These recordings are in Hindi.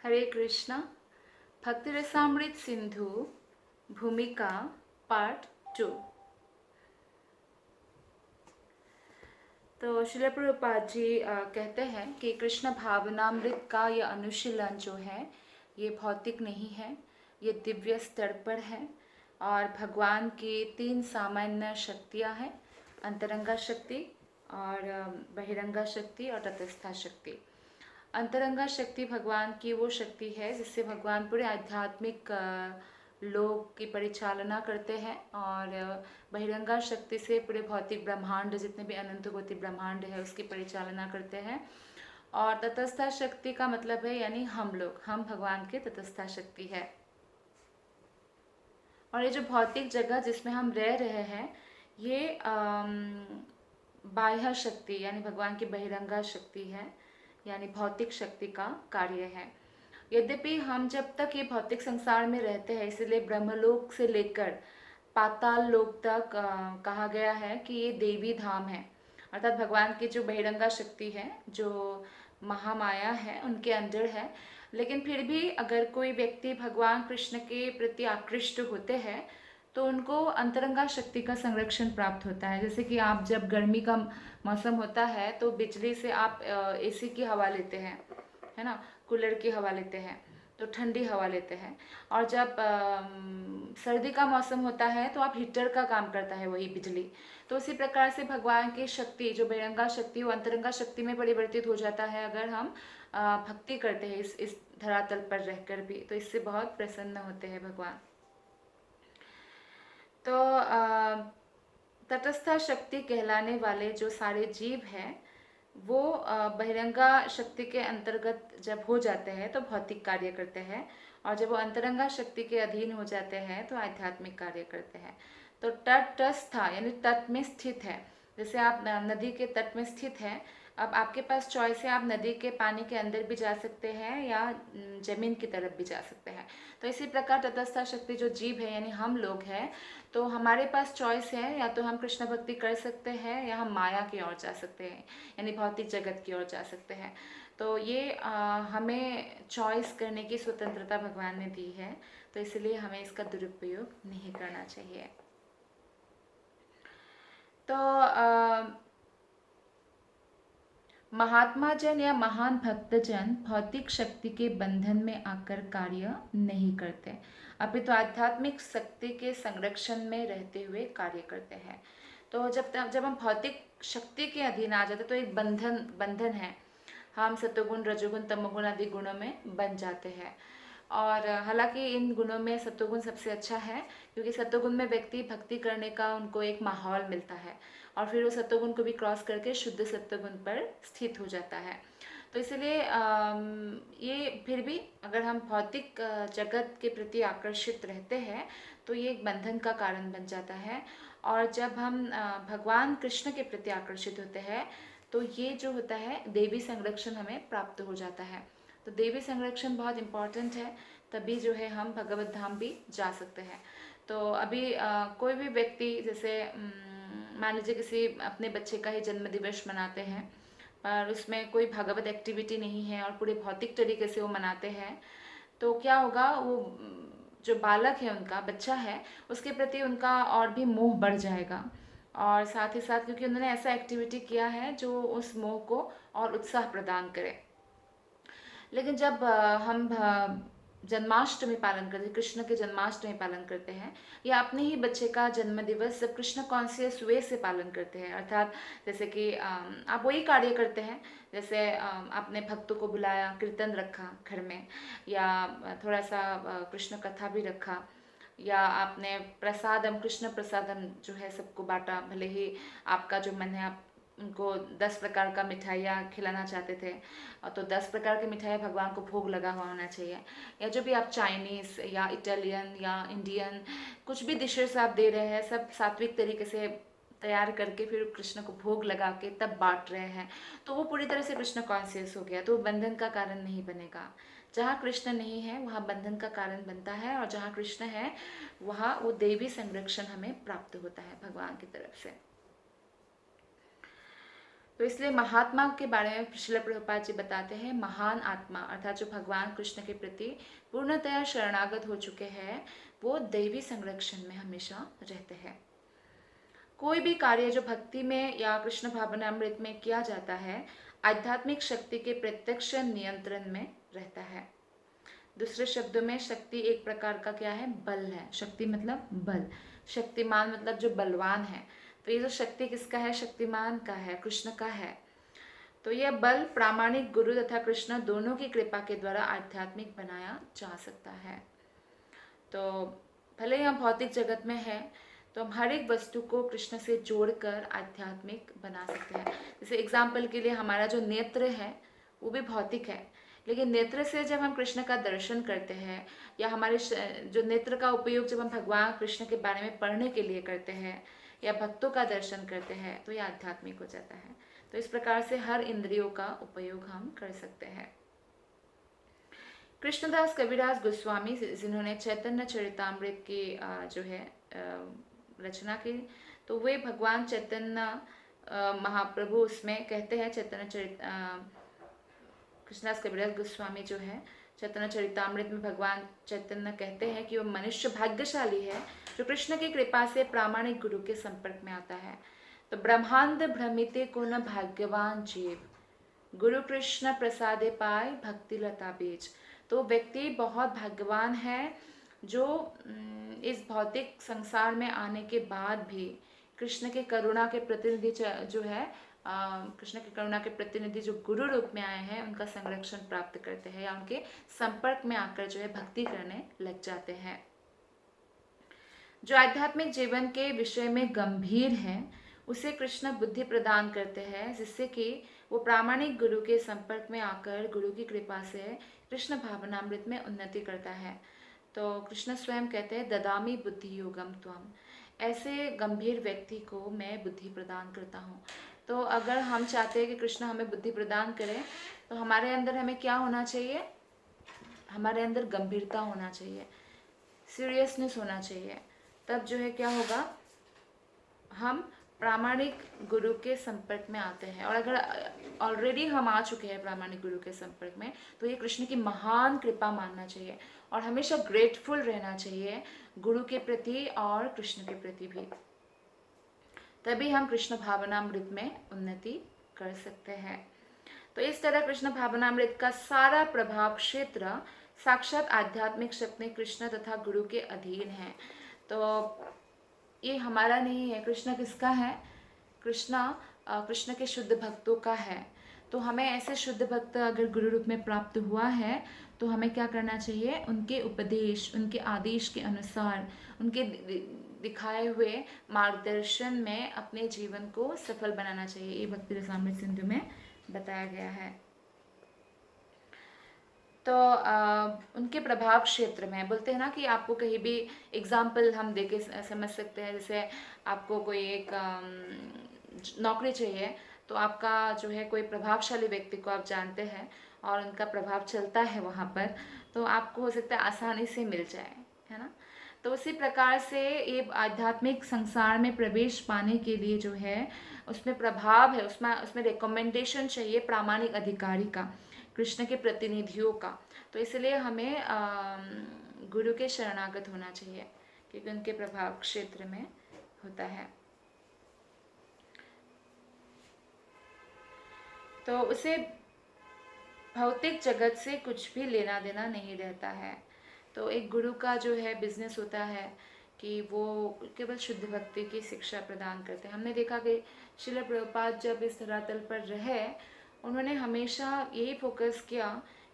हरे कृष्णा। भक्ति रसामृत सिंधु भूमिका पार्ट 2। तो श्रील प्रभुपाद जी कहते हैं कि कृष्ण भावनामृत का यह अनुशीलन जो है ये भौतिक नहीं है, ये दिव्य स्तर पर है। और भगवान की 3 सामान्य शक्तियाँ हैं, अंतरंगा शक्ति और बहिरंगा शक्ति और तटस्था शक्ति। अंतरंगा शक्ति भगवान की वो शक्ति है जिससे भगवान पूरे आध्यात्मिक लोक की परिचालना करते हैं, और बहिरंगा शक्ति से पूरे भौतिक ब्रह्मांड, जितने भी अनंत कोटि ब्रह्मांड है, उसकी परिचालना करते हैं। और तटस्था शक्ति का मतलब है यानी हम लोग, हम भगवान की तटस्था शक्ति है। और ये जो भौतिक जगह जिसमें हम रह रहे हैं ये बाह्य शक्ति यानी भगवान की बहिरंगा शक्ति है, यानी भौतिक शक्ति का कार्य है। यद्यपि हम जब तक ये भौतिक संसार में रहते हैं, इसलिए ब्रह्मलोक से लेकर पाताल लोक तक कहा गया है कि ये देवी धाम है, अर्थात भगवान की जो बहिरंगा शक्ति है, जो महामाया है, उनके अंदर है। लेकिन फिर भी अगर कोई व्यक्ति भगवान कृष्ण के प्रति आकृष्ट होते हैं तो उनको अंतरंगा शक्ति का संरक्षण प्राप्त होता है। जैसे कि आप जब गर्मी का मौसम होता है तो बिजली से आप एसी की हवा लेते हैं, है ना, कूलर की हवा लेते हैं, तो ठंडी हवा लेते हैं। और जब सर्दी का मौसम होता है तो आप हीटर का काम करता है वही बिजली। तो उसी प्रकार से भगवान की शक्ति जो बहिरंगा शक्ति वो अंतरंगा शक्ति में परिवर्तित हो जाता है अगर हम भक्ति करते हैं इस धरातल पर रहकर भी, तो इससे बहुत प्रसन्न होते हैं भगवान। तो तटस्था शक्ति कहलाने वाले जो सारे जीव हैं वो बहिरंगा शक्ति के अंतर्गत जब हो जाते हैं तो भौतिक कार्य करते हैं, और जब वो अंतरंगा शक्ति के अधीन हो जाते हैं तो आध्यात्मिक कार्य करते हैं। तो तटस्था यानी तट में स्थित है। जैसे आप नदी के तट में स्थित हैं, अब आपके पास चॉइस है, आप नदी के पानी के अंदर भी जा सकते हैं या जमीन की तरफ भी जा सकते हैं। तो इसी प्रकार तटस्था शक्ति जो जीव है यानी हम लोग हैं, तो हमारे पास चॉइस है, या तो हम कृष्ण भक्ति कर सकते हैं या हम माया की ओर जा सकते हैं, यानी भौतिक जगत की ओर जा सकते हैं। तो ये हमें चॉइस करने की स्वतंत्रता भगवान ने दी है, तो इसलिए हमें इसका दुरुपयोग नहीं करना चाहिए। तो महात्मा जन या महान भक्तजन भौतिक शक्ति के बंधन में आकर कार्य नहीं करते, अपितु तो आध्यात्मिक शक्ति के संरक्षण में रहते हुए कार्य करते हैं। तो जब हम भौतिक शक्ति के अधीन आ जाते तो एक बंधन है, हम सत्वगुण रजोगुण तमोगुण आदि गुणों में बन जाते हैं। और हालांकि इन गुणों में सत्वगुण सबसे अच्छा है, क्योंकि सत्वगुण में व्यक्ति भक्ति करने का उनको एक माहौल मिलता है, और फिर वो सत्वगुण को भी क्रॉस करके शुद्ध सत्वगुण पर स्थित हो जाता है। तो इसलिए ये फिर भी अगर हम भौतिक जगत के प्रति आकर्षित रहते हैं तो ये एक बंधन का कारण बन जाता है। और जब हम भगवान कृष्ण के प्रति आकर्षित होते हैं तो ये जो होता है देवी संरक्षण हमें प्राप्त हो जाता है। तो देवी संरक्षण बहुत इम्पॉर्टेंट है, तभी जो है हम भगवत धाम भी जा सकते हैं। तो अभी कोई भी व्यक्ति जैसे मान लीजिए किसी अपने बच्चे का ही जन्म दिवस मनाते हैं, पर उसमें कोई भगवत एक्टिविटी नहीं है और पूरे भौतिक तरीके से वो मनाते हैं, तो क्या होगा, वो जो बालक है, उनका बच्चा है, उसके प्रति उनका और भी मोह बढ़ जाएगा। और साथ ही साथ क्योंकि उन्होंने ऐसा एक्टिविटी किया है जो उस मोह को और उत्साह प्रदान करे। लेकिन जब हम जन्माष्टमी पालन करते हैं, कृष्ण के जन्माष्टमी पालन करते हैं, या अपने ही बच्चे का जन्म दिवस जब कृष्ण कॉन्शियस वे से पालन करते हैं, अर्थात जैसे कि आप वही कार्य करते हैं, जैसे आपने भक्तों को बुलाया, कीर्तन रखा घर में, या थोड़ा सा कृष्ण कथा भी रखा, या आपने प्रसादम कृष्ण प्रसादम जो है सबको बांटा, भले ही आपका जो मन है आप उनको 10 प्रकार का मिठाइयाँ खिलाना चाहते थे, तो 10 प्रकार की मिठाइयाँ भगवान को भोग लगा हुआ होना चाहिए। या जो भी आप चाइनीज़ या इटालियन या इंडियन कुछ भी डिशेस आप दे रहे हैं, सब सात्विक तरीके से तैयार करके फिर कृष्ण को भोग लगा के तब बांट रहे हैं, तो वो पूरी तरह से कृष्ण कॉन्शियस हो गया, तो वो बंधन का कारण नहीं बनेगा। जहाँ कृष्ण नहीं है वहाँ बंधन का कारण बनता है, और जहाँ कृष्ण है वहाँ वो देवी संरक्षण हमें प्राप्त होता है भगवान की तरफ से। तो इसलिए महात्मा के बारे में श्रील प्रभुपाद जी बताते हैं, महान आत्मा अर्थात जो भगवान कृष्ण के प्रति पूर्णतया शरणागत हो चुके हैं, वो दैवी संरक्षण में हमेशा रहते हैं। कोई भी कार्य जो भक्ति में या कृष्ण भावनामृत में किया जाता है, आध्यात्मिक शक्ति के प्रत्यक्ष नियंत्रण में रहता है। दूसरे शब्दों में शक्ति एक प्रकार का क्या है, बल है। शक्ति मतलब बल, शक्तिमान मतलब जो बलवान है। तो ये जो शक्ति किसका है, शक्तिमान का है, कृष्ण का है। तो यह बल प्रामाणिक गुरु तथा कृष्ण दोनों की कृपा के द्वारा आध्यात्मिक बनाया जा सकता है। तो भले ही हम भौतिक जगत में है, तो हम हर एक वस्तु को कृष्ण से जोड़कर आध्यात्मिक बना सकते हैं। जैसे एग्जाम्पल के लिए हमारा जो नेत्र है वो भी भौतिक है, लेकिन नेत्र से जब हम कृष्ण का दर्शन करते हैं, या हमारे जो नेत्र का उपयोग जब हम भगवान कृष्ण के बारे में पढ़ने के लिए करते हैं या भक्तों का दर्शन करते हैं, तो ये आध्यात्मिक हो जाता है। तो इस प्रकार से हर इंद्रियों का उपयोग हम कर सकते हैं। कृष्णदास कविराज गोस्वामी जिन्होंने चैतन्य चरितामृत की जो है रचना की, तो वे भगवान चैतन्य महाप्रभु उसमें कहते हैं, कृष्णदास कविराज गोस्वामी जो है चैतन्य चरितामृत में भगवान चैतन्य कहते हैं कि वो मनुष्य भाग्यशाली है जो कृष्ण की कृपा से प्रामाणिक गुरु के संपर्क में आता है। तो ब्रह्मांड भ्रमिते को न भाग्यवान जीव, गुरु कृष्ण प्रसादे पाए भक्ति लता बीज। तो व्यक्ति बहुत भाग्यवान है जो इस भौतिक संसार में आने के बाद भी कृष्ण के करुणा के प्रतिनिधि जो है कृष्ण की करुणा के प्रतिनिधि जो गुरु रूप में आए हैं, उनका संरक्षण प्राप्त करते हैं या उनके संपर्क में आकर जो है भक्ति करने लग जाते हैं। जो आध्यात्मिक जीवन के विषय में गंभीर है, उसे कृष्ण बुद्धि प्रदान करते हैं, जिससे कि वो प्रामाणिक गुरु के संपर्क में आकर गुरु की कृपा से कृष्ण भावनामृत में उन्नति करता है। तो कृष्ण स्वयं कहते हैं, ददामी बुद्धि योगम त्वम, ऐसे गंभीर व्यक्ति को मैं बुद्धि प्रदान करता हूँ। तो अगर हम चाहते हैं कि कृष्ण हमें बुद्धि प्रदान करें, तो हमारे अंदर हमें क्या होना चाहिए, हमारे अंदर गंभीरता होना चाहिए, सीरियसनेस होना चाहिए। तब जो है क्या होगा, हम प्रामाणिक गुरु के संपर्क में आते हैं। और अगर ऑलरेडी हम आ चुके हैं प्रामाणिक गुरु के संपर्क में, तो ये कृष्ण की महान कृपा मानना चाहिए और हमेशा ग्रेटफुल रहना चाहिए गुरु के प्रति और कृष्ण के प्रति भी। तभी हम कृष्ण भावनामृत में उन्नति कर सकते हैं। तो इस तरह कृष्ण भावनामृत का सारा प्रभाव क्षेत्र साक्षात आध्यात्मिक शक्ति कृष्ण तथा गुरु के अधीन है। तो ये हमारा नहीं है, कृष्ण किसका है, कृष्ण के शुद्ध भक्तों का है। तो हमें ऐसे शुद्ध भक्त अगर गुरु रूप में प्राप्त हुआ है, तो हमें क्या करना चाहिए, उनके उपदेश, उनके आदेश के अनुसार, उनके दिखाए हुए मार्गदर्शन में अपने जीवन को सफल बनाना चाहिए। ये भक्ति रसामृत सिंधु में बताया गया है। तो उनके प्रभाव क्षेत्र में बोलते हैं ना कि आपको कहीं भी एग्जाम्पल हम देके समझ सकते हैं। जैसे आपको कोई एक नौकरी चाहिए, तो आपका जो है कोई प्रभावशाली व्यक्ति को आप जानते हैं और उनका प्रभाव चलता है वहाँ पर, तो आपको हो सकता है आसानी से मिल जाए, है ना। तो उसी प्रकार से ये आध्यात्मिक संसार में प्रवेश पाने के लिए जो है उसमें प्रभाव है, उसमें रिकमेंडेशन चाहिए प्रामाणिक अधिकारी का, कृष्ण के प्रतिनिधियों का। तो इसलिए हमें गुरु के शरणागत होना चाहिए, क्योंकि उनके प्रभाव क्षेत्र में होता है। तो उसे भौतिक जगत से कुछ भी लेना देना नहीं रहता है। तो एक गुरु का जो है बिजनेस होता है कि वो केवल शुद्ध भक्ति की शिक्षा प्रदान करते हैं। हमने देखा कि श्रील प्रभुपाद जब इस धरातल पर रहे, उन्होंने हमेशा यही फोकस किया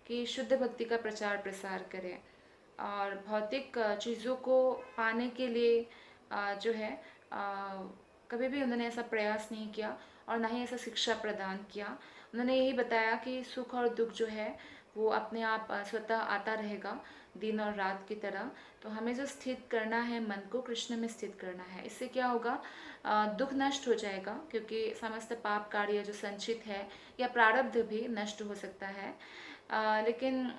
कि शुद्ध भक्ति का प्रचार प्रसार करें और भौतिक चीज़ों को पाने के लिए जो है कभी भी उन्होंने ऐसा प्रयास नहीं किया और ना ही ऐसा शिक्षा प्रदान किया। उन्होंने यही बताया कि सुख और दुख जो है वो अपने आप स्वतः आता रहेगा, दिन और रात की तरह। तो हमें जो स्थित करना है, मन को कृष्ण में स्थित करना है। इससे क्या होगा, दुख नष्ट हो जाएगा, क्योंकि समस्त पाप कार्य जो संचित है या प्रारब्ध भी नष्ट हो सकता है। लेकिन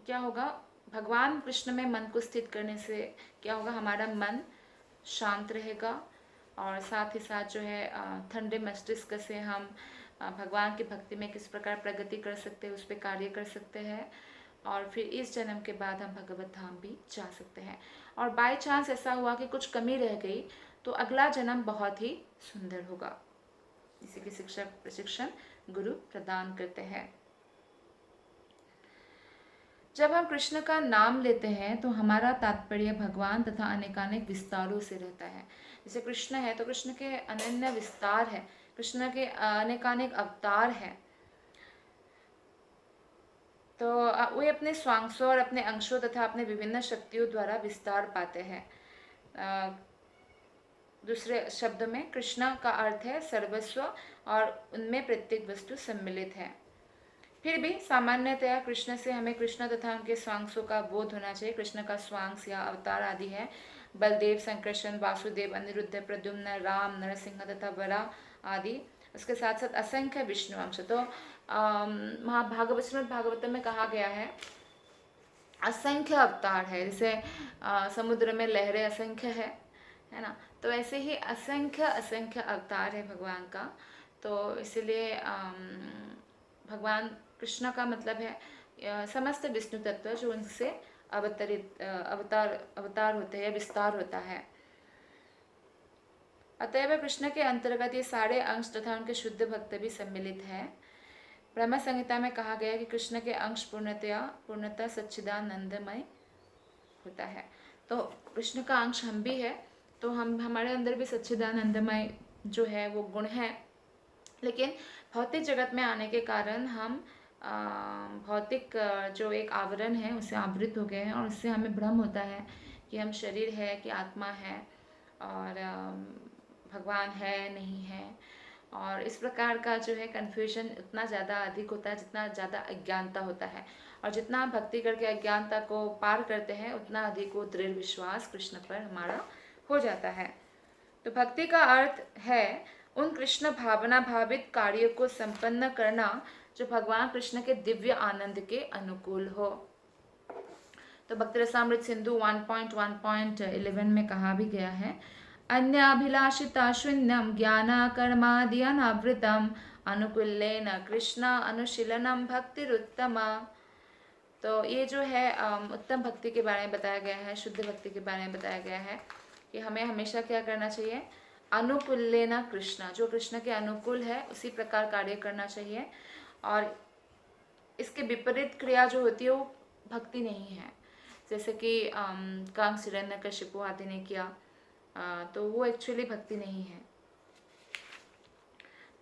क्या होगा, भगवान कृष्ण में मन को स्थित करने से क्या होगा, हमारा मन शांत रहेगा और साथ ही साथ जो है ठंडे मस्तिष्क से हम भगवान की भक्ति में किस प्रकार प्रगति कर सकते हैं, उस पर कार्य कर सकते हैं, और फिर इस जन्म के बाद हम भगवत धाम भी जा सकते हैं। और बाय चांस ऐसा हुआ कि कुछ कमी रह गई तो अगला जन्म बहुत ही सुंदर होगा। इसी की शिक्षक प्रशिक्षण गुरु प्रदान करते हैं। जब हम कृष्ण का नाम लेते हैं तो हमारा तात्पर्य भगवान तथा अनेकानेक विस्तारों से रहता है। जैसे कृष्ण है तो कृष्ण के अनन्य विस्तार है, कृष्ण के अनेकानेक अवतार हैं। तो वे अपने स्वांशों और अपने अंशों तथा अपने विभिन्न शक्तियों द्वारा विस्तार पाते हैं। दूसरे शब्द में कृष्ण का अर्थ है सर्वस्व और उनमें प्रत्येक वस्तु सम्मिलित है। फिर भी सामान्यतया कृष्ण से हमें कृष्ण तथा उनके स्वांशों का बोध होना चाहिए। कृष्ण का स्वांश या अवतार आदि है बलदेव, संकृष्ण, वासुदेव, अनिरुद्ध, प्रद्युम्न, राम, नरसिंह तथा वराह आदि। उसके साथ साथ असंख्य विष्णु अंश। तो भागवतम में कहा गया है असंख्य अवतार है। जैसे समुद्र में लहरें असंख्य है ना, तो ऐसे ही असंख्य असंख्य अवतार है भगवान का। तो इसलिए भगवान कृष्ण का मतलब है समस्त विष्णु तत्व जो उनसे अवतार होते हैं, विस्तार होता है। अतएव कृष्ण के अंतर्गत ये सारे अंश तथा उनके शुद्ध भक्त भी सम्मिलित है। ब्रह्म संहिता में कहा गया कि कृष्ण के अंश पूर्णतः सच्चिदानंदमय होता है। तो कृष्ण का अंश हम भी है, तो हमारे अंदर भी सच्चिदानंदमय जो है वो गुण है। लेकिन भौतिक जगत में आने के कारण हम भौतिक जो एक आवरण है उससे आवृत हो गए हैं, और उससे हमें भ्रम होता है कि हम शरीर है कि आत्मा है, और भगवान है नहीं है। और इस प्रकार का जो है कन्फ्यूजन उतना ज़्यादा अधिक होता है जितना ज़्यादा अज्ञानता होता है। और जितना हम भक्ति करके अज्ञानता को पार करते हैं उतना अधिक वो दृढ़ विश्वास कृष्ण पर हमारा हो जाता है। तो भक्ति का अर्थ है उन कृष्ण भावना भावित कार्यों को संपन्न करना जो भगवान कृष्ण के दिव्य आनंद के अनुकूल हो। तो भक्ति रसामृत सिंधु 1.1.11 में कहा भी गया है अन्य अभिलाषिता शून्यम ज्ञान कर्मादि अनावृतम अनुकूलेन कृष्ण अनुशीलनम भक्तिरुत्तमा। तो ये जो है उत्तम भक्ति के बारे में बताया गया है, शुद्ध भक्ति के बारे में बताया गया है कि हमें हमेशा क्या करना चाहिए, अनुकूलेन कृष्ण, जो कृष्ण के अनुकूल है उसी प्रकार कार्य करना चाहिए। और इसके विपरीत क्रिया जो होती है वो भक्ति नहीं है। जैसे कि कंस, हिरण्यकशिपु आदि ने किया, तो वो एक्चुअली भक्ति नहीं है।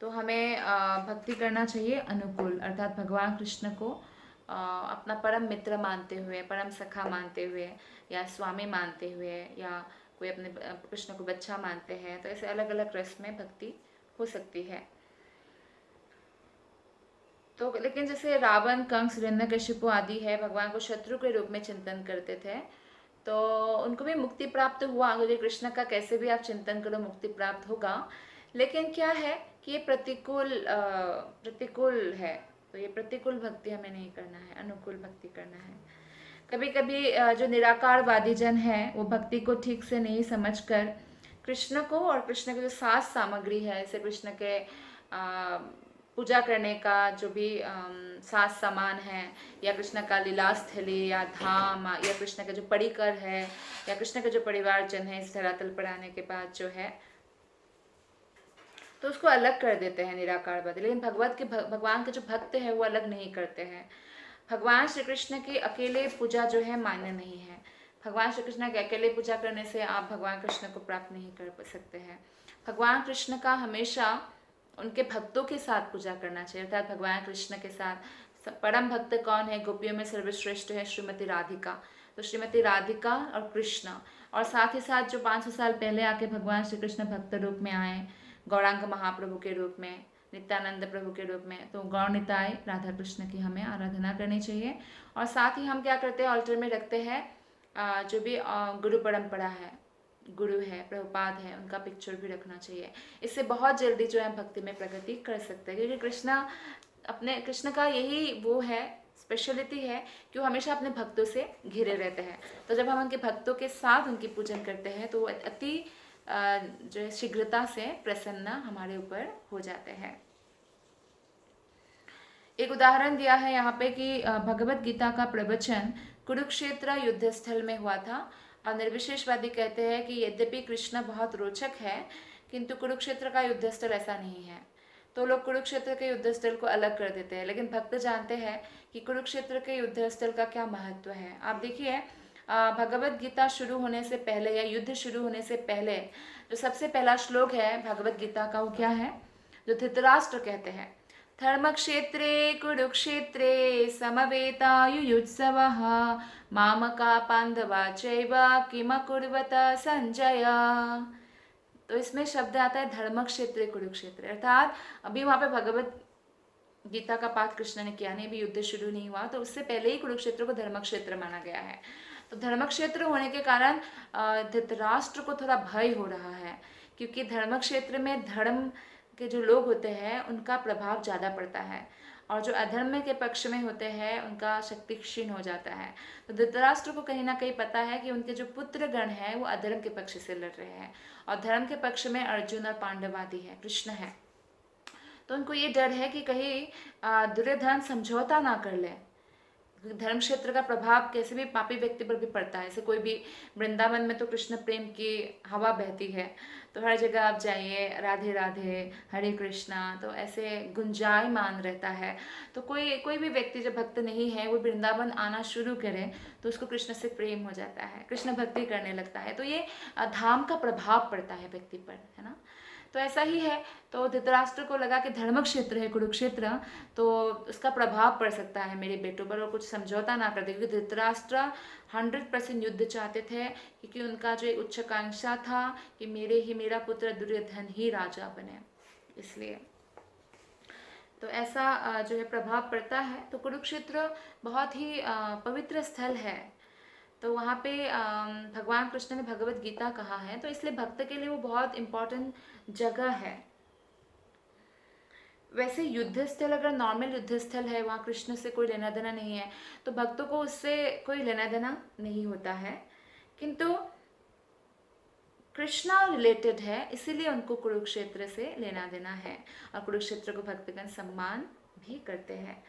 तो हमें भक्ति करना चाहिए अनुकूल, अर्थात भगवान कृष्ण को अपना परम मित्र मानते हुए, परम सखा मानते हुए, या स्वामी मानते हुए, या कोई अपने कृष्ण को बच्चा मानते हैं। तो ऐसे अलग अलग रस में भक्ति हो सकती है। तो लेकिन जैसे रावण, कंस, हिरण्यकशिपु आदि है भगवान को शत्रु के रूप में चिंतन करते थे, तो उनको भी मुक्ति प्राप्त हुआ। यदि कृष्ण का कैसे भी आप चिंतन करो मुक्ति प्राप्त होगा। लेकिन क्या है कि ये प्रतिकूल है। तो ये प्रतिकूल भक्ति हमें नहीं करना है, अनुकूल भक्ति करना है। कभी कभी जो निराकारवादी जन है वो भक्ति को ठीक से नहीं समझकर कृष्ण को और कृष्ण की जो साज सामग्री है, जैसे कृष्ण के पूजा करने का जो भी साज सामान है, या कृष्ण का लीला स्थली या धाम, या कृष्ण का जो परिकर है, या कृष्ण का जो परिवार जन है इस धरातल पर आने के बाद जो है, तो उसको अलग कर देते हैं निराकारवादी। लेकिन भगवान के जो भक्त है वो अलग नहीं करते हैं। भगवान श्री कृष्ण की अकेले पूजा जो है मान्य नहीं है। भगवान श्री कृष्ण की अकेले पूजा करने से आप भगवान कृष्ण को प्राप्त नहीं कर सकते हैं। भगवान कृष्ण का हमेशा उनके भक्तों के साथ पूजा करना चाहिए, अर्थात भगवान कृष्ण के साथ। परम भक्त कौन है? गोपियों में सर्वश्रेष्ठ है श्रीमती राधिका। तो श्रीमती राधिका और कृष्ण, और साथ ही साथ जो 500 साल पहले आके भगवान श्री कृष्ण भक्त रूप में आए, गौरांग महाप्रभु के रूप में, नित्यानंद प्रभु के रूप में, तो गौर निताय राधा कृष्ण की हमें आराधना करनी चाहिए। और साथ ही हम क्या करते हैं, ऑल्टर में रखते हैं जो भी गुरु परंपरा है, गुरु है, प्रभुपाद है, उनका पिक्चर भी रखना चाहिए। इससे बहुत जल्दी जो है भक्ति में प्रगति कर सकते हैं, क्योंकि कृष्ण का यही वो है, स्पेशलिटी है कि वो हमेशा अपने भक्तों से घिरे रहते हैं। तो जब हम उनके भक्तों के साथ उनकी पूजन करते हैं तो वो अति जो है शीघ्रता से प्रसन्न हमारे ऊपर हो जाते हैं। एक उदाहरण दिया है यहाँ पे कि भगवत गीता का प्रवचन कुरुक्षेत्र युद्ध स्थल में हुआ था। और निर्विशेषवादी कहते हैं कि यद्यपि कृष्ण बहुत रोचक है, किंतु कुरुक्षेत्र का युद्ध स्थल ऐसा नहीं है। तो लोग कुरुक्षेत्र के युद्ध स्थल को अलग कर देते हैं, लेकिन भक्त जानते हैं कि कुरुक्षेत्र के युद्ध स्थल का क्या महत्व है। आप देखिए, भगवत गीता शुरू होने से पहले या युद्ध शुरू होने से पहले जो सबसे पहला श्लोक है भगवत गीता का, वो क्या है? जो धृतराष्ट्र कहते हैं, धर्मक्षेत्रे कुरुक्षेत्रे समवेतायुयुत्सवः मामका पांडवा चैव किमकुर्वत संजय। तो इसमें शब्द आता है धर्मक्षेत्र कुरुक्षेत्र, अर्थात अभी वहाँ पे भगवत गीता का पाठ कृष्ण ने किया नहीं, अभी युद्ध शुरू नहीं हुआ, तो उससे पहले ही कुरुक्षेत्र को धर्मक्षेत्र माना गया है। तो धर्मक्षेत्र होने के कारण धृतराष्ट्र को थोड़ा भय हो रहा है, क्योंकि धर्मक्षेत्र में धर्म के जो लोग होते हैं उनका प्रभाव ज़्यादा पड़ता है, और जो अधर्म के पक्ष में होते हैं उनका शक्ति क्षीण हो जाता है। तो धृतराष्ट्र को कहीं ना कहीं पता है कि उनके जो पुत्र गण हैं वो अधर्म के पक्ष से लड़ रहे हैं, और धर्म के पक्ष में अर्जुन और पांडव आदि है, कृष्ण है। तो उनको ये डर है कि कहीं दुर्योधन समझौता ना कर ले। धर्म क्षेत्र का प्रभाव कैसे भी पापी व्यक्ति पर भी पड़ता है। ऐसे कोई भी वृंदावन में तो कृष्ण प्रेम की हवा बहती है, तो हर जगह आप जाइए राधे राधे हरे कृष्णा, तो ऐसे गुंजायमान रहता है। तो कोई भी व्यक्ति जब भक्त नहीं है वो वृंदावन आना शुरू करे तो उसको कृष्ण से प्रेम हो जाता है, कृष्ण भक्ति करने लगता है। तो ये धाम का प्रभाव पड़ता है व्यक्ति पर, है ना। तो ऐसा ही है। तो धृतराष्ट्र को लगा कि धर्म क्षेत्र है कुरुक्षेत्र, तो उसका प्रभाव पड़ सकता है मेरे बेटों पर, और कुछ समझौता ना कर दे, क्योंकि धृतराष्ट्र 100% युद्ध चाहते थे, क्योंकि उनका जो एक उच्चाकांक्षा था कि मेरा पुत्र दुर्योधन ही राजा बने, इसलिए। तो ऐसा जो है प्रभाव पड़ता है। तो कुरुक्षेत्र बहुत ही पवित्र स्थल है। तो वहाँ पे भगवान कृष्ण ने भगवत गीता कहा है, तो इसलिए भक्त के लिए वो बहुत इम्पोर्टेंट जगह है। वैसे युद्ध स्थल अगर नॉर्मल युद्ध स्थल है, वहाँ कृष्ण से कोई लेना देना नहीं है, तो भक्तों को उससे कोई लेना देना नहीं होता है, किंतु कृष्णा रिलेटेड है, इसीलिए उनको कुरुक्षेत्र से लेना देना है, और कुरुक्षेत्र को भक्तगण सम्मान भी करते हैं।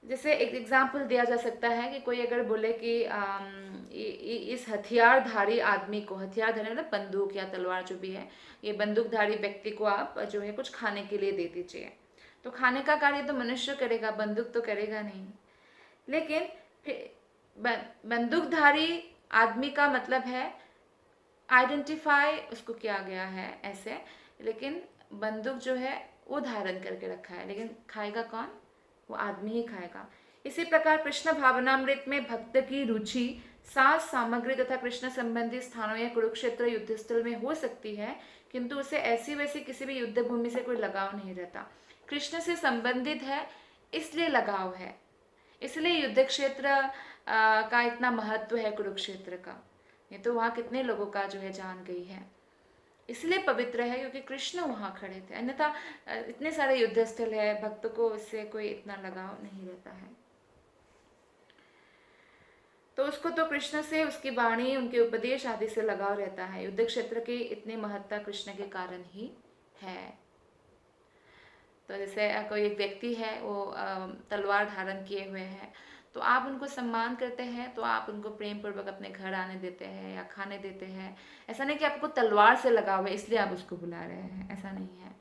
जैसे एक एग्जाम्पल दिया जा सकता है कि कोई अगर बोले कि इस हथियारधारी आदमी को, हथियारधारी मतलब बंदूक या तलवार जो भी है, ये बंदूकधारी व्यक्ति को आप जो है कुछ खाने के लिए दे दीजिए, तो खाने का कार्य तो मनुष्य करेगा, बंदूक तो करेगा नहीं। लेकिन बंदूकधारी आदमी का मतलब है आइडेंटिफाई उसको किया गया है ऐसे, लेकिन बंदूक जो है वो धारण करके रखा है, लेकिन खाएगा कौन? वो आदमी ही खाएगा। इसी प्रकार कृष्ण भावनामृत में भक्त की रुचि साज सामग्री तथा कृष्ण संबंधी स्थानों या कुरुक्षेत्र युद्ध स्थल में हो सकती है, किंतु उसे ऐसी वैसी किसी भी युद्ध भूमि से कोई लगाव नहीं रहता। कृष्ण से संबंधित है इसलिए लगाव है, इसलिए युद्ध क्षेत्र का इतना महत्व है कुरुक्षेत्र का। ये तो वहाँ कितने लोगों का जो है जान गई है, इसलिए पवित्र है क्योंकि कृष्ण वहाँ खड़े थे। अन्यथा इतने सारे युद्ध स्थल है, भक्तों को इससे कोई इतना लगाव नहीं रहता है। तो उसको तो कृष्ण से, उसकी वाणी, उनके उपदेश आदि से लगाव रहता है। युद्ध क्षेत्र की इतनी महत्ता कृष्ण के कारण ही है। तो जैसे कोई एक व्यक्ति है, वो तलवार धारण किए हुए हैं, तो आप उनको सम्मान करते हैं, तो आप उनको प्रेम पूर्वक अपने घर आने देते हैं या खाने देते हैं। ऐसा नहीं कि आपको तलवार से लगाव है इसलिए आप उसको बुला रहे हैं, ऐसा नहीं है।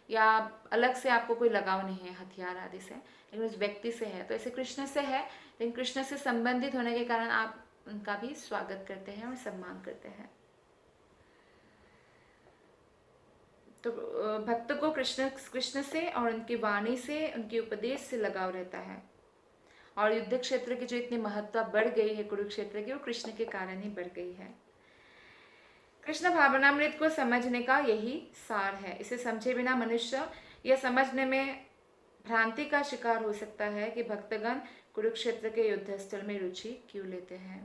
या अलग से आपको कोई लगाव नहीं है हथियार आदि से, लेकिन उस व्यक्ति से है। तो ऐसे कृष्ण से है, लेकिन कृष्ण से संबंधित होने के कारण आप उनका भी स्वागत करते हैं और सम्मान करते हैं। तो भक्त को कृष्ण से और उनकी वाणी से, उनके उपदेश से लगाव रहता है। और युद्ध क्षेत्र की जो इतनी महत्ता बढ़ गई है कुरुक्षेत्र की, वो कृष्ण के कारण ही बढ़ गई है। कृष्ण भावनामृत को समझने का यही सार है। इसे समझे बिना मनुष्य यह समझने में भ्रांति का शिकार हो सकता है कि भक्तगण कुरुक्षेत्र के युद्ध स्थल में रुचि क्यों लेते हैं।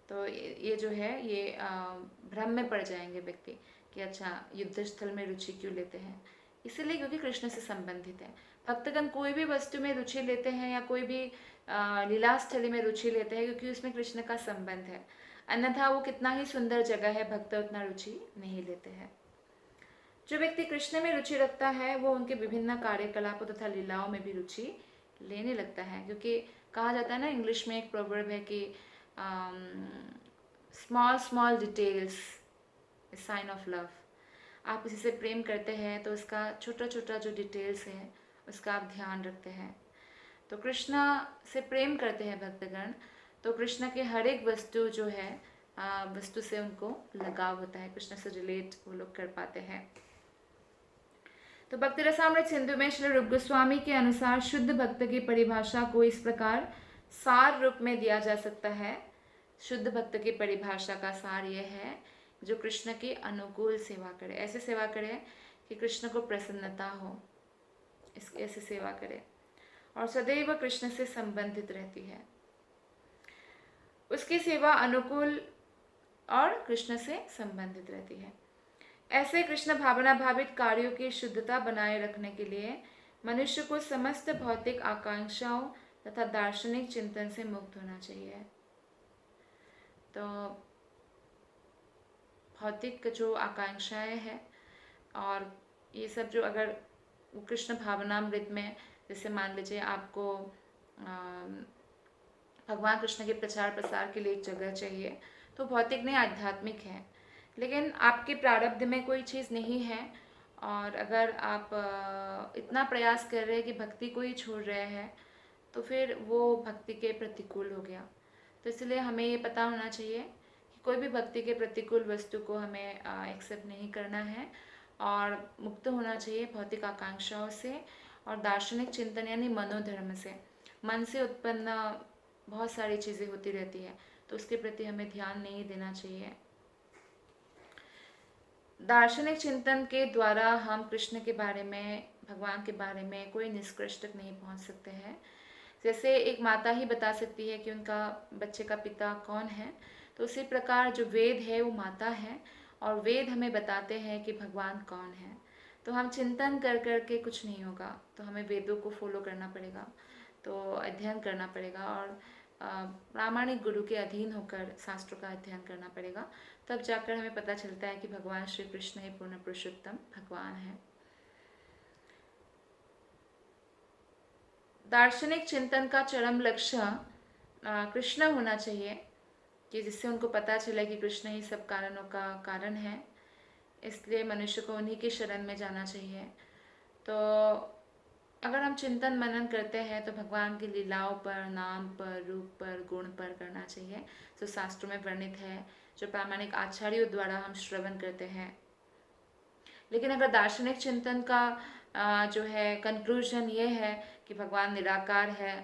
तो ये जो है ये भ्रम में पड़ जाएंगे व्यक्ति कि अच्छा युद्ध स्थल में रुचि क्यों लेते हैं, इसीलिए क्योंकि कृष्ण से संबंधित है। भक्तगण कोई भी वस्तु में रुचि लेते हैं या कोई भी लीला स्थली में रुचि लेते हैं क्योंकि उसमें कृष्ण का संबंध है, अन्यथा वो कितना ही सुंदर जगह है, भक्त उतना रुचि नहीं लेते हैं। जो व्यक्ति कृष्ण में रुचि रखता है वो उनके विभिन्न कार्यकलापों तथा लीलाओं में भी रुचि लेने लगता है, क्योंकि कहा जाता है ना, इंग्लिश में एक प्रोवर्ब है कि small small details sign of love. आप किसी से प्रेम करते हैं तो उसका छोटा छोटा जो डिटेल्स है उसका आप ध्यान रखते हैं। तो कृष्णा से प्रेम करते हैं भक्तगण, तो कृष्णा के हर एक वस्तु जो है वस्तु से उनको लगाव होता है, कृष्ण से रिलेट वो लोग कर पाते हैं। तो भक्ति रसामृत सिंधु में श्री रूप गोस्वामी के अनुसार शुद्ध भक्त की परिभाषा को इस प्रकार सार रूप में दिया जा सकता है। शुद्ध भक्त की परिभाषा का सार यह है, जो कृष्ण की अनुकूल सेवा करे, ऐसे सेवा करे कि कृष्ण को प्रसन्नता हो, ऐसे सेवा करे और सदैव कृष्ण से संबंधित रहती है। उसकी सेवा अनुकूल और कृष्ण से संबंधित रहती है। ऐसे कृष्ण भावना भावित कार्यों की शुद्धता बनाए रखने के लिए मनुष्य को समस्त भौतिक आकांक्षाओं तथा दार्शनिक चिंतन से मुक्त होना चाहिए। तो भौतिक जो आकांक्षाएं हैं और ये सब जो अगर कृष्ण भावनामृत में, जैसे मान लीजिए आपको भगवान कृष्ण के प्रचार प्रसार के लिए एक जगह चाहिए, तो भौतिक नहीं आध्यात्मिक है, लेकिन आपके प्रारब्ध में कोई चीज़ नहीं है और अगर आप इतना प्रयास कर रहे हैं कि भक्ति को ही छोड़ रहे हैं, तो फिर वो भक्ति के प्रतिकूल हो गया। तो इसलिए हमें ये पता होना चाहिए कि कोई भी भक्ति के प्रतिकूल वस्तु को हमें एक्सेप्ट नहीं करना है और मुक्त होना चाहिए भौतिक आकांक्षाओं से और दार्शनिक चिंतन यानी मनोधर्म से। मन से उत्पन्न बहुत सारी चीज़ें होती रहती है, तो उसके प्रति हमें ध्यान नहीं देना चाहिए। दार्शनिक चिंतन के द्वारा हम कृष्ण के बारे में, भगवान के बारे में कोई निष्कर्ष तक नहीं पहुंच सकते हैं। जैसे एक माता ही बता सकती है कि उनका बच्चे का पिता कौन है, तो उसी प्रकार जो वेद है वो माता है और वेद हमें बताते हैं कि भगवान कौन है। तो हम चिंतन कर कर के कुछ नहीं होगा, तो हमें वेदों को फॉलो करना पड़ेगा, तो अध्ययन करना पड़ेगा और प्रामाणिक गुरु के अधीन होकर शास्त्रों का अध्ययन करना पड़ेगा। तब जाकर हमें पता चलता है कि भगवान श्री कृष्ण ही पूर्ण पुरुषोत्तम भगवान है। दार्शनिक चिंतन का चरम लक्ष्य कृष्ण होना चाहिए, कि जिससे उनको पता चले कि कृष्ण ही सब कारणों का कारण है, इसलिए मनुष्य को उन्हीं की शरण में जाना चाहिए। तो अगर हम चिंतन मनन करते हैं तो भगवान की लीलाओं पर, नाम पर, रूप पर, गुण पर करना चाहिए, जो शास्त्रों में वर्णित है, जो प्रामाणिक आचार्यों द्वारा हम श्रवण करते हैं। लेकिन अगर दार्शनिक चिंतन का जो है कंक्लूजन ये है कि भगवान निराकार है,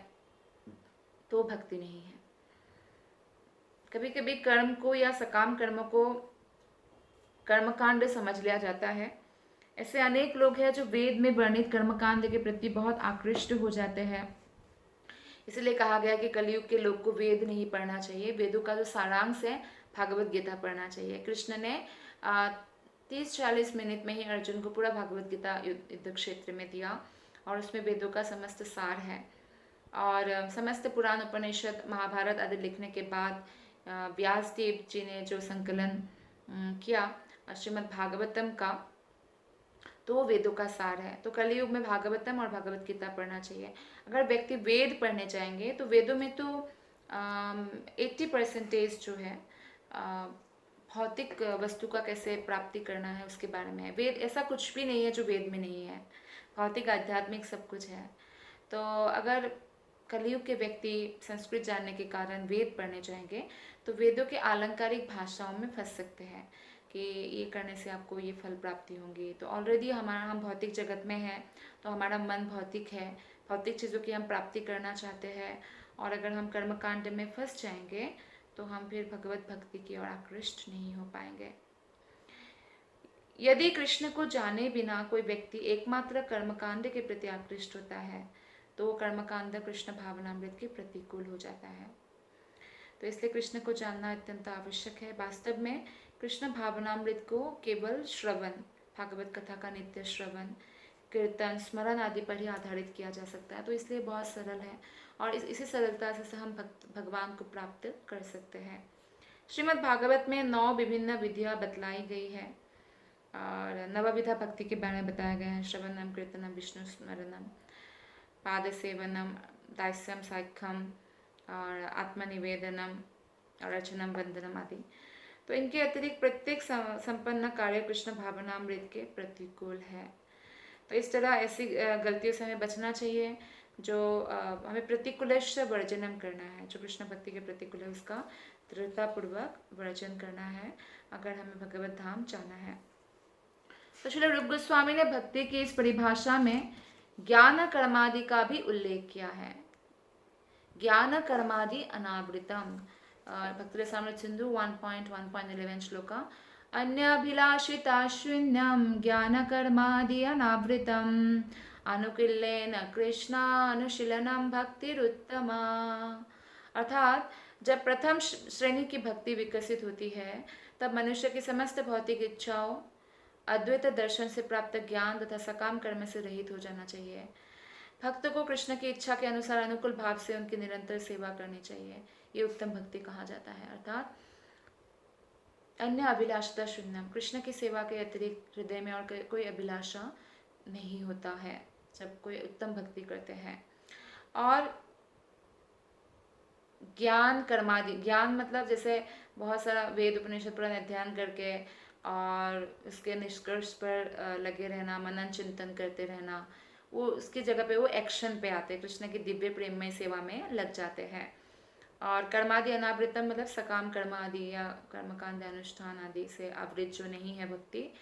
तो भक्ति नहीं है। कभी कभी कर्म को या सकाम कर्म को कर्मकांड समझ लिया जाता है। ऐसे अनेक लोग हैं जो वेद में वर्णित कर्मकांड के प्रति बहुत आकृष्ट हो जाते हैं। इसलिए कहा गया कि कलयुग के लोग को वेद नहीं पढ़ना चाहिए, वेदों का जो सारांश है भागवत गीता पढ़ना चाहिए। कृष्ण ने 30-40 मिनट में ही अर्जुन को पूरा भागवत गीता युद्ध क्षेत्र में दिया और उसमें वेदों का समस्त सार है। और समस्त पुराण उपनिषद महाभारत आदि लिखने के बाद व्यास देव जी ने जो संकलन किया श्रीमद् भागवतम का, तो वो वेदों का सार है। तो कलयुग में भागवतम और भगवत गीता पढ़ना चाहिए। अगर व्यक्ति वेद पढ़ने जाएंगे तो वेदों में तो 80% जो है भौतिक वस्तु का कैसे प्राप्ति करना है उसके बारे में है। वेद ऐसा कुछ भी नहीं है जो वेद में नहीं है, भौतिक आध्यात्मिक सब कुछ है। तो अगर कलयुग के व्यक्ति संस्कृत जानने के कारण वेद पढ़ने जाएंगे तो वेदों के आलंकारिक भाषाओं में फंस सकते हैं कि ये करने से आपको ये फल प्राप्ति होंगी। तो ऑलरेडी हम भौतिक जगत में हैं, तो हमारा मन भौतिक है, भौतिक चीज़ों की हम प्राप्ति करना चाहते हैं, और अगर हम कर्मकांड में फंस जाएंगे तो हम फिर भगवत भक्ति की ओर आकृष्ट नहीं हो पाएंगे। यदि कृष्ण को जाने बिना कोई व्यक्ति एकमात्र कर्मकांड के प्रति आकृष्ट होता है तो वो कर्मकांड कृष्ण भावनामृत के प्रतिकूल हो जाता है। तो इसलिए कृष्ण को जानना अत्यंत आवश्यक है। वास्तव में कृष्ण भावनामृत को केवल श्रवण, भागवत कथा का नित्य श्रवण, कीर्तन, स्मरण आदि पर ही आधारित किया जा सकता है। तो इसलिए बहुत सरल है और इसी सरलता से हम भगवान को प्राप्त कर सकते हैं। श्रीमद् भागवत में 9 विभिन्न विधियां बतलाई गई है। और नवविधा भक्ति के बारे में बताया गया है। श्रवणम, कीर्तनम, विष्णु स्मरणम, पाद सेवनम, दास्यम साख्यम और आत्मनिवेदनम और अर्चनम, वंदनम आदि। तो इनके अतिरिक्त प्रत्येक संपन्न कार्य कृष्ण भावनामृत के प्रतिकूल है। तो इस तरह ऐसी गलतियों से हमें बचना चाहिए जो हमें प्रतिकूल से वर्जनम करना है। जो कृष्ण भक्ति के प्रतिकूल है उसका दृढ़तापूर्वक वर्जन करना है अगर हमें भगवत धाम जाना है। तो श्रील रूप गोस्वामी ने भक्ति की इस परिभाषा में ज्ञान कर्मादि का भी उल्लेख किया है। ज्ञान कर्मादि अनावृतम, भक्ति रसामृत सिंधु 1.1.11 श्लोका, अन्याभिलाषिताश्विन्यम ज्ञान कर्मादि अनावृतम अनुकिल्येन कृष्णानुशीलनम भक्तिरुत्तमा। अर्थात जब प्रथम श्रेणी की भक्ति विकसित होती है तब मनुष्य की समस्त भौतिक इच्छाओं, अद्वैत दर्शन से प्राप्त ज्ञान तथा सकाम कर्म से रहित हो जाना चाहिए। भक्त को कृष्ण की इच्छा के अनुसार अनुकूल भाव से उनकी निरंतर सेवा करनी चाहिए। ये उत्तम भक्ति कहा जाता है। अर्थात अन्य अभिलाषता शून्यम, कृष्ण की सेवा के अतिरिक्त हृदय में और कोई अभिलाषा नहीं होता है जब कोई उत्तम भक्ति करते हैं। और ज्ञान कर्मादि, ज्ञान मतलब जैसे बहुत सारा वेद उपनिषद पुराण अध्ययन करके और उसके निष्कर्ष पर लगे रहना, मनन चिंतन करते रहना, वो उसकी जगह पे वो एक्शन पे आते हैं, कृष्ण की दिव्य प्रेममय सेवा में लग जाते हैं। और कर्मादि अनावृतम मतलब सकाम कर्म आदि या कर्मकांड अनुष्ठान आदि से आवृत जो नहीं है भक्ति,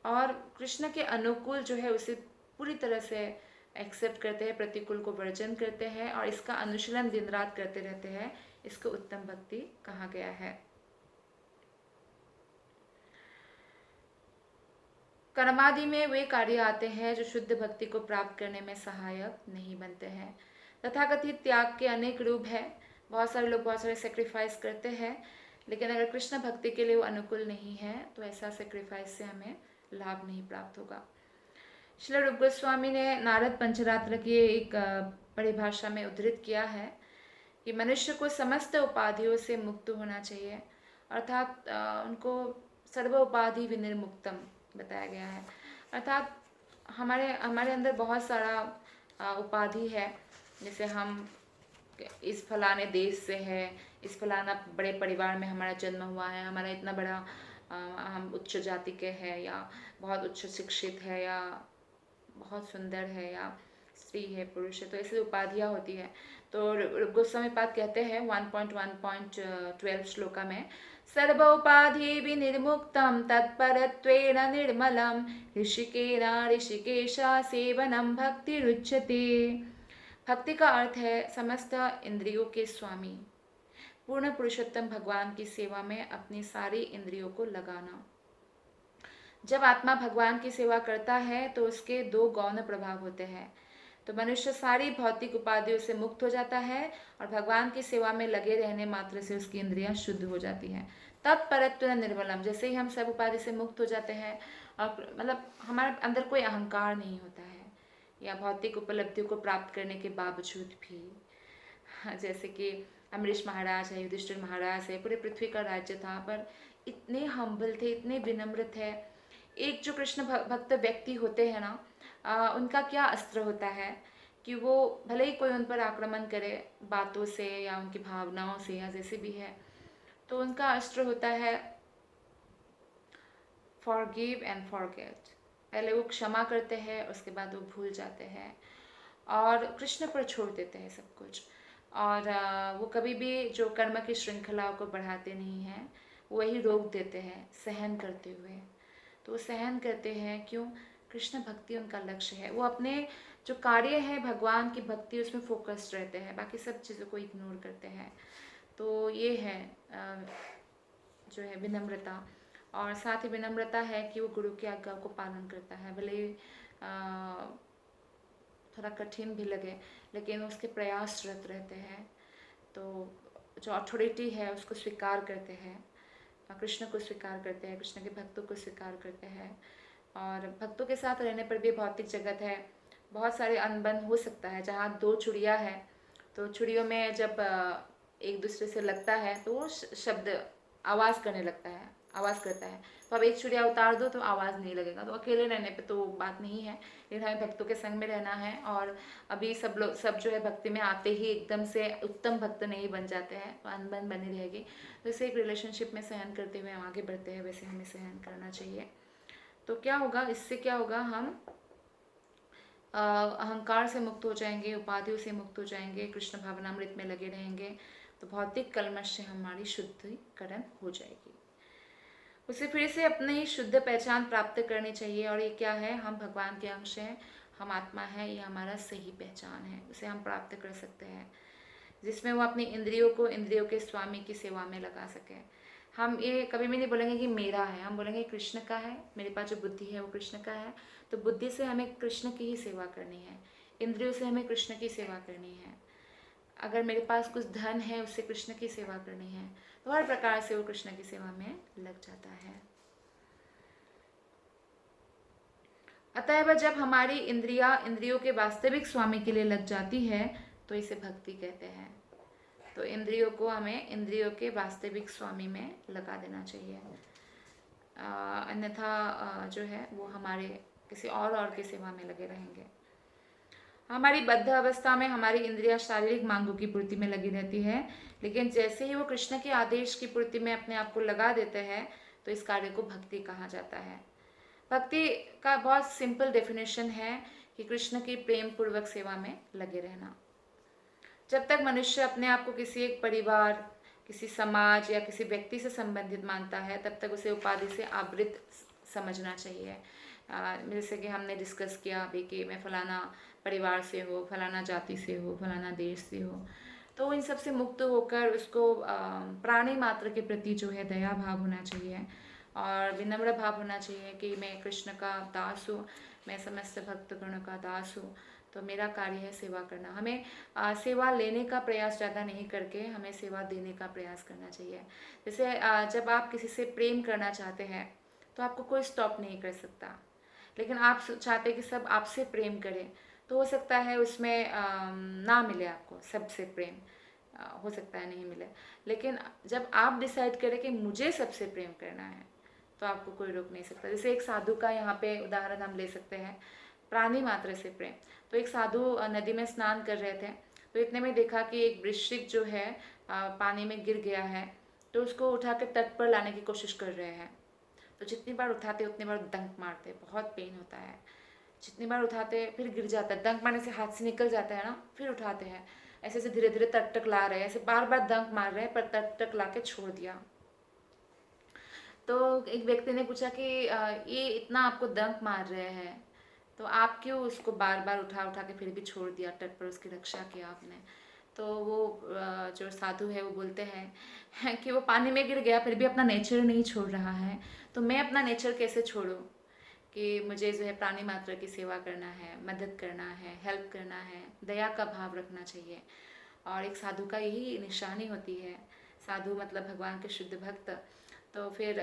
और कृष्ण के अनुकूल जो है उसे पूरी तरह से एक्सेप्ट करते हैं, प्रतिकूल को वर्जन करते हैं और इसका अनुशीलन दिन रात करते रहते हैं, इसको उत्तम भक्ति कहा गया है। कर्मादि में वे कार्य आते हैं जो शुद्ध भक्ति को प्राप्त करने में सहायक नहीं बनते हैं। तथाकथित त्याग के अनेक रूप है। बहुत सारे लोग बहुत सारे सेक्रीफाइस करते हैं, लेकिन अगर कृष्ण भक्ति के लिए वो अनुकूल नहीं है तो ऐसा सेक्रीफाइस से हमें लाभ नहीं प्राप्त होगा। श्रील रूप गोस्वामी ने नारद पंचरात्र की एक परिभाषा में उद्धृत किया है कि मनुष्य को समस्त उपाधियों से मुक्त होना चाहिए, अर्थात उनको सर्व उपाधि विनिर्मुक्तम बताया गया है। अर्थात हमारे अंदर बहुत सारा उपाधि है, जैसे हम इस फलाने देश से है, इस फलाना बड़े परिवार में हमारा जन्म हुआ है, हमारा इतना बड़ा हम उच्च जाति के हैं या बहुत उच्च शिक्षित है या बहुत सुंदर है या स्त्री है, पुरुष है, तो ऐसी उपाधियाँ होती है। तो गोस्वामी पाद कहते हैं 1.1.12 श्लोका में, सर्व उपाधि विनिर्मुक्तम तत्परत्वेन निर्मलम ऋषिकेना ऋषिकेशा सेवनम भक्ति रुच्यते। भक्ति का अर्थ है समस्त इंद्रियों के स्वामी पूर्ण पुरुषोत्तम भगवान की सेवा में अपनी सारी इंद्रियों को लगाना। जब आत्मा भगवान की सेवा करता है तो उसके दो गौण प्रभाव होते हैं। तो मनुष्य सारी भौतिक उपाधियों से मुक्त हो जाता है और भगवान की सेवा में लगे रहने मात्र से उसकी इंद्रियां शुद्ध हो जाती हैं। तत्परत्व निर्मलम, जैसे ही हम सब उपाधि से मुक्त हो जाते हैं और मतलब हमारे अंदर कोई अहंकार नहीं होता है या भौतिक उपलब्धियों को प्राप्त करने के बावजूद भी, जैसे कि अमरीश महाराज है, युधिष्ठिर महाराज है, पूरे पृथ्वी का राज्य था पर इतने हम्बल थे, इतने विनम्र थे। एक जो कृष्ण भक्त व्यक्ति होते हैं ना, उनका क्या अस्त्र होता है कि वो भले ही कोई उन पर आक्रमण करे बातों से या उनकी भावनाओं से या जैसे भी है, तो उनका अस्त्र होता है फॉरगिव एंड फॉरगेट। पहले वो क्षमा करते हैं, उसके बाद वो भूल जाते हैं और कृष्ण पर छोड़ देते हैं सब कुछ। और वो कभी भी जो कर्म की श्रृंखलाओं को बढ़ाते नहीं हैं, वही रोक देते हैं सहन करते हुए। तो वो सहन करते हैं क्यों? कृष्ण भक्ति उनका लक्ष्य है। वो अपने जो कार्य है भगवान की भक्ति उसमें फोकस्ड रहते हैं, बाकी सब चीज़ों को इग्नोर करते हैं। तो ये है जो है विनम्रता। और साथ ही विनम्रता है कि वो गुरु की आज्ञा को पालन करता है, भले थोड़ा कठिन भी लगे लेकिन उसके प्रयासरत रहते हैं। तो जो अथॉरिटी है उसको स्वीकार करते हैं, कृष्ण को स्वीकार करते हैं, कृष्ण के भक्तों को स्वीकार करते हैं। और भक्तों के साथ रहने पर भी भौतिक जगत है, बहुत सारे अनबन हो सकता है। जहाँ दो चुड़िया है तो चुड़ियों में जब एक दूसरे से लगता है तो वो शब्द आवाज़ करने लगता है, आवाज़ करता है। तो अब एक चिड़िया उतार दो तो आवाज़ नहीं लगेगा। तो अकेले रहने पे तो बात नहीं है, लेकिन हमें भक्तों के संग में रहना है। और अभी सब जो है भक्ति में आते ही एकदम से उत्तम भक्त नहीं बन जाते हैं, तो अनबन बनी रहेगी। तो इसे एक रिलेशनशिप में सहन करते हुए हम आगे बढ़ते हैं, वैसे हमें सहन करना चाहिए। तो क्या होगा, इससे क्या होगा, हम अहंकार से मुक्त हो जाएंगे, उपाधियों से मुक्त हो जाएंगे, कृष्ण भावनामृत में लगे रहेंगे। तो भौतिक कलमश से हमारी शुद्धिकरण हो जाएगी। उसे फिर से अपनी शुद्ध पहचान प्राप्त करनी चाहिए। और ये क्या है, हम भगवान के अंश हैं, हम आत्मा है, ये हमारा सही पहचान है, उसे हम प्राप्त कर सकते हैं, जिसमें वो अपनी इंद्रियों को इंद्रियों के स्वामी की सेवा में लगा सके। हम ये कभी भी नहीं बोलेंगे कि मेरा है, हम बोलेंगे कृष्ण का है, मेरे पास जो बुद्धि है वो कृष्ण का है। तो बुद्धि से हमें कृष्ण की ही सेवा करनी है, इंद्रियों से हमें कृष्ण की सेवा करनी है। अगर मेरे पास कुछ धन है, उससे कृष्ण की सेवा करनी है। तो हर प्रकार से वो कृष्ण की सेवा में लग जाता है। अतएव जब हमारी इंद्रियों के वास्तविक स्वामी के लिए लग जाती है, तो इसे भक्ति कहते हैं। तो इंद्रियों को हमें इंद्रियों के वास्तविक स्वामी में लगा देना चाहिए, अन्यथा जो है वो हमारे किसी और की सेवा में लगे रहेंगे। हमारी बद्ध अवस्था में हमारी इंद्रियां शारीरिक मांगों की पूर्ति में लगी रहती है, लेकिन जैसे ही वो कृष्ण के आदेश की पूर्ति में अपने आप को लगा देते हैं, तो इस कार्य को भक्ति कहा जाता है। भक्ति का बहुत सिंपल डेफिनेशन है कि कृष्ण की प्रेम पूर्वक सेवा में लगे रहना। जब तक मनुष्य अपने आप को किसी एक परिवार, किसी समाज या किसी व्यक्ति से संबंधित मानता है, तब तक उसे उपाधि से आवृत समझना चाहिए। जैसे कि हमने डिस्कस किया अभी कि मैं फलाना परिवार से हो, फलाना जाति से हो, फलाना देश से हो। तो इन सब से मुक्त होकर उसको प्राणी मात्र के प्रति जो है दया भाव होना चाहिए और विनम्र भाव होना चाहिए कि मैं कृष्ण का दास हूँ, मैं समस्त भक्तगणों का दास हूँ। तो मेरा कार्य है सेवा करना। हमें सेवा लेने का प्रयास ज़्यादा नहीं करके हमें सेवा देने का प्रयास करना चाहिए। जैसे जब आप किसी से प्रेम करना चाहते हैं, तो आपको कोई स्टॉप नहीं कर सकता, लेकिन आप चाहते कि सब आपसे प्रेम करें, तो हो सकता है उसमें ना मिले आपको सबसे प्रेम, हो सकता है नहीं मिले। लेकिन जब आप डिसाइड करें कि मुझे सबसे प्रेम करना है, तो आपको कोई रोक नहीं सकता। जैसे एक साधु का यहाँ पे उदाहरण हम ले सकते हैं, प्राणी मात्र से प्रेम। तो एक साधु नदी में स्नान कर रहे थे, तो इतने में देखा कि एक वृश्चिक जो है पानी में गिर गया है, तो उसको उठा के तट पर लाने की कोशिश कर रहे हैं। तो जितनी बार उठाते उतनी बार डंक मारते, बहुत पेन होता है। जितनी बार उठाते फिर गिर जाता है, डंक मारने से हाथ से निकल जाता है ना, फिर उठाते हैं, ऐसे ऐसे धीरे धीरे तट तक ला रहे हैं, ऐसे बार बार डंक मार रहे हैं, पर तट तक ला के छोड़ दिया। तो एक व्यक्ति ने पूछा कि ये इतना आपको डंक मार रहे हैं, तो आप क्यों उसको बार बार उठा उठा के फिर भी छोड़ दिया, तट पर उसकी रक्षा किया आपने। तो वो जो साधु है वो बोलते हैं कि वो पानी में गिर गया फिर भी अपना नेचर नहीं छोड़ रहा है, तो मैं अपना नेचर कैसे छोड़ूं कि मुझे जो है प्राणी मात्र की सेवा करना है, मदद करना है, हेल्प करना है, दया का भाव रखना चाहिए। और एक साधु का यही निशानी होती है, साधु मतलब भगवान के शुद्ध भक्त। तो फिर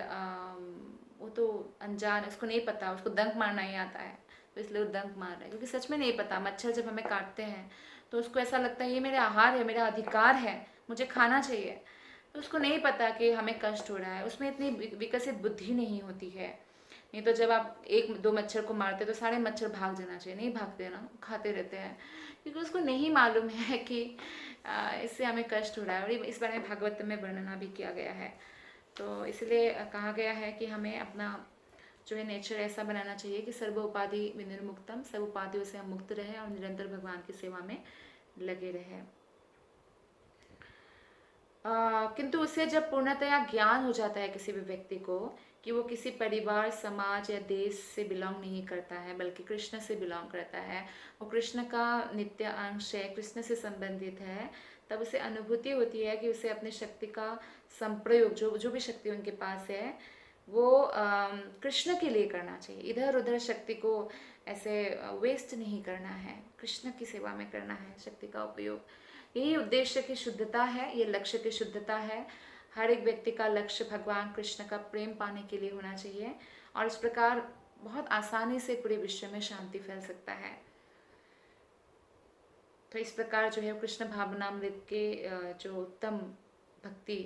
वो तो अनजान, उसको नहीं पता, उसको डंक मारना ही आता है, तो इसलिए वो डंक मार रहा है, क्योंकि सच में नहीं पता। मच्छर जब हमें काटते हैं तो उसको ऐसा लगता है ये मेरा आहार है, मेरा अधिकार है, मुझे खाना चाहिए। तो उसको नहीं पता कि हमें कष्ट हो रहा है, उसमें इतनी विकसित बुद्धि नहीं होती है। नहीं तो जब आप एक दो मच्छर को मारते तो सारे मच्छर भाग जाना चाहिए, नहीं भागते ना, खाते रहते हैं, क्योंकि उसको नहीं मालूम है कि इससे हमें कष्ट हो रहा है। और इस बारे में भागवत में वर्णना भी किया गया है। तो इसलिए कहा गया है कि हमें अपना जो है नेचर ऐसा बनाना चाहिए कि सर्व उपाधि विनिर्मुक्तम, सब उपाधियों से हम मुक्त रहे और निरंतर भगवान की सेवा में लगे रहे। किंतु उससे जब पूर्णतया ज्ञान हो जाता है किसी भी व्यक्ति को कि वो किसी परिवार, समाज या देश से बिलोंग नहीं करता है, बल्कि कृष्ण से बिलोंग करता है, वो कृष्ण का नित्य अंश है, कृष्ण से संबंधित है, तब उसे अनुभूति होती है कि उसे अपनी शक्ति का संप्रयोग, जो भी शक्ति उनके पास है, वो कृष्ण के लिए करना चाहिए। इधर उधर शक्ति को ऐसे वेस्ट नहीं करना है, कृष्ण की सेवा में करना है शक्ति का उपयोग। यही उद्देश्य की शुद्धता है, ये लक्ष्य की शुद्धता है। हर एक व्यक्ति का लक्ष्य भगवान कृष्ण का प्रेम पाने के लिए होना चाहिए, और इस प्रकार बहुत आसानी से पूरे विश्व में शांति फैल सकता है। तो इस प्रकार जो है कृष्ण भावनामृत के जो उत्तम भक्ति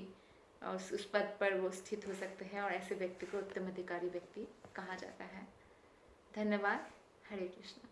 और उस पद पर वो स्थित हो सकते हैं, और ऐसे व्यक्ति को उत्तम अधिकारी व्यक्ति कहा जाता है। धन्यवाद। हरे कृष्ण।